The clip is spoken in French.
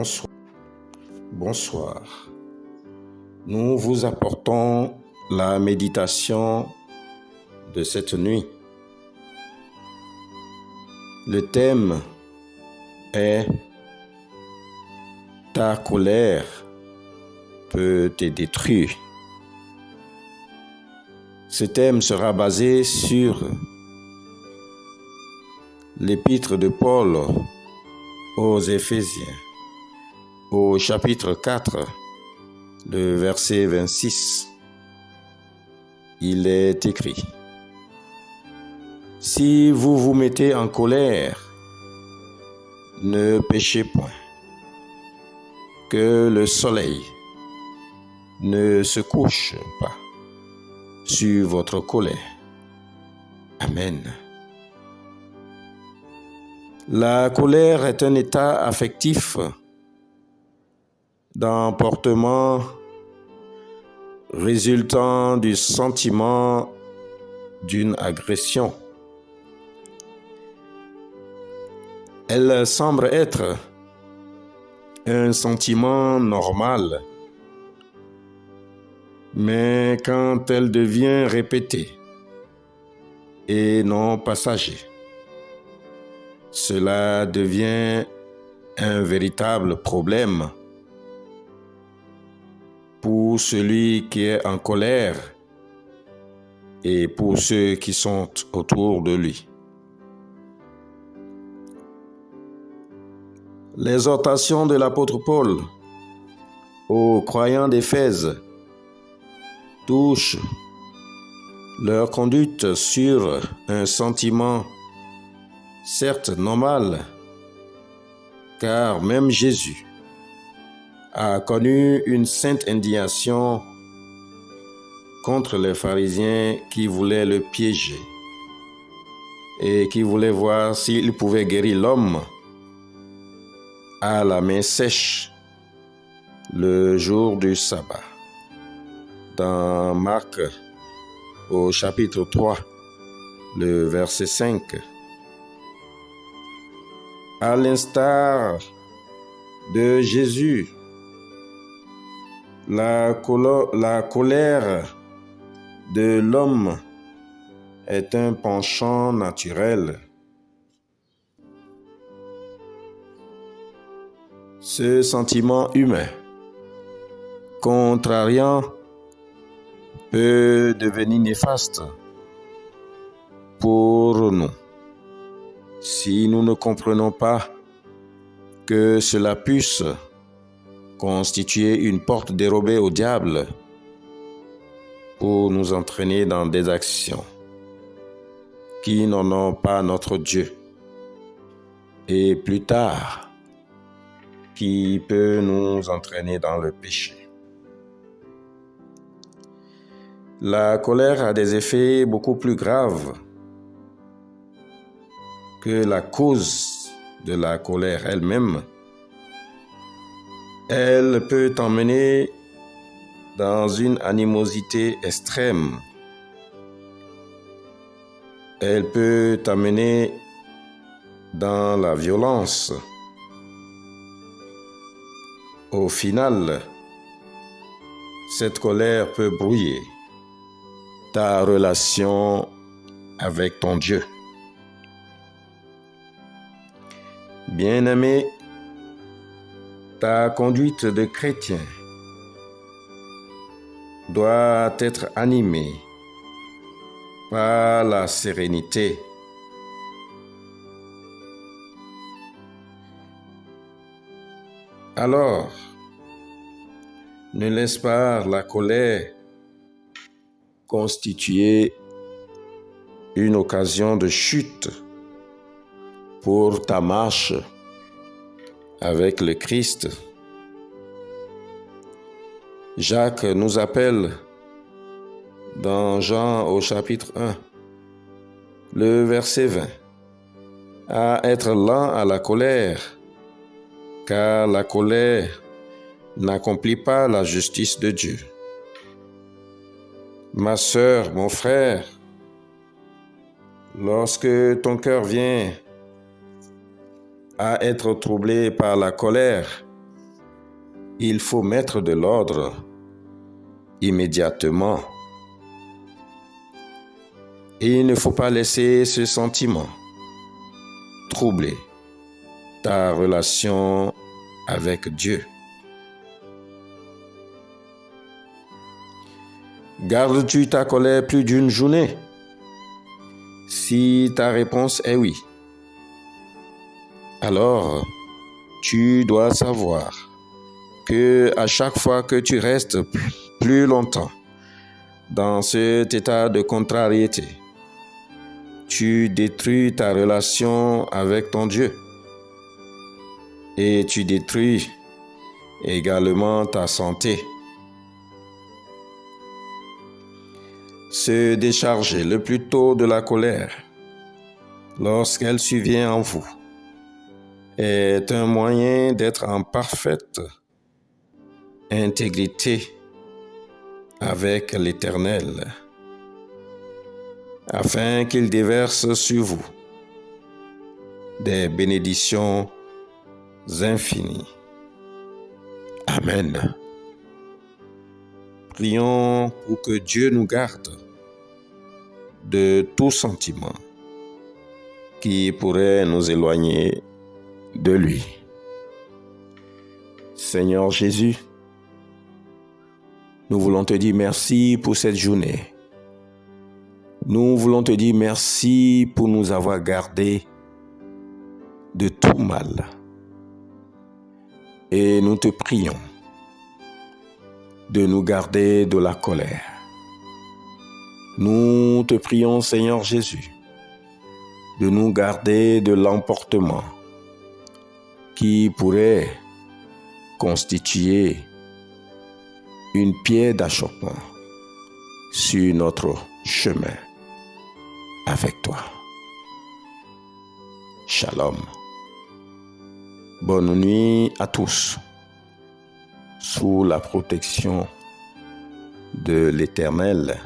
Bonsoir. Bonsoir. Nous vous apportons la méditation de cette nuit. Le thème est « Ta colère peut te détruire ». Ce thème sera basé sur l'épître de Paul aux Éphésiens, au chapitre 4, le verset 26. Il est écrit: « Si vous vous mettez en colère, ne péchez point, que le soleil ne se couche pas sur votre colère. » Amen. La colère est un état affectif d'emportement résultant du sentiment d'une agression. Elle semble être un sentiment normal, mais quand elle devient répétée et non passagère, cela devient un véritable problème pour celui qui est en colère et pour ceux qui sont autour de lui. L'exhortation de l'apôtre Paul aux croyants d'Éphèse touche leur conduite sur un sentiment certes normal, car même Jésus a connu une sainte indignation contre les pharisiens qui voulaient le piéger et qui voulaient voir s'il pouvait guérir l'homme à la main sèche le jour du sabbat. Dans Marc, au chapitre 3, le verset 5. À l'instar de Jésus, la colère de l'homme est un penchant naturel. Ce sentiment humain, contrariant, peut devenir néfaste pour nous si nous ne comprenons pas que cela puisse constituer une porte dérobée au diable pour nous entraîner dans des actions qui n'honorent pas notre Dieu, et plus tard, qui peut nous entraîner dans le péché. La colère a des effets beaucoup plus graves que la cause de la colère elle-même. Elle peut t'emmener dans une animosité extrême. Elle peut t'amener dans la violence. Au final, cette colère peut brouiller ta relation avec ton Dieu. Bien-aimé, ta conduite de chrétien doit être animée par la sérénité. Alors, ne laisse pas la colère constituer une occasion de chute pour ta marche avec le Christ. Jacques nous appelle dans Jean au chapitre 1, le verset 20, à être lent à la colère, car la colère n'accomplit pas la justice de Dieu. Ma sœur, mon frère, lorsque ton cœur vient à être troublé par la colère, il faut mettre de l'ordre immédiatement. Et il ne faut pas laisser ce sentiment troubler ta relation avec Dieu. Gardes-tu ta colère plus d'une journée? Si ta réponse est oui, alors tu dois savoir que à chaque fois que tu restes plus longtemps dans cet état de contrariété, tu détruis ta relation avec ton Dieu et tu détruis également ta santé. Se décharger le plus tôt de la colère lorsqu'elle survient en vous est un moyen d'être en parfaite intégrité avec l'Éternel, afin qu'il déverse sur vous des bénédictions infinies. Amen. Prions pour que Dieu nous garde de tout sentiment qui pourrait nous éloigner de lui. Seigneur Jésus, nous voulons te dire merci pour cette journée. Nous voulons te dire merci pour nous avoir gardés de tout mal. Et nous te prions de nous garder de la colère. Nous te prions, Seigneur Jésus, de nous garder de l'emportement qui pourrait constituer une pierre d'achoppement sur notre chemin avec toi. Shalom. Bonne nuit à tous, sous la protection de l'Éternel.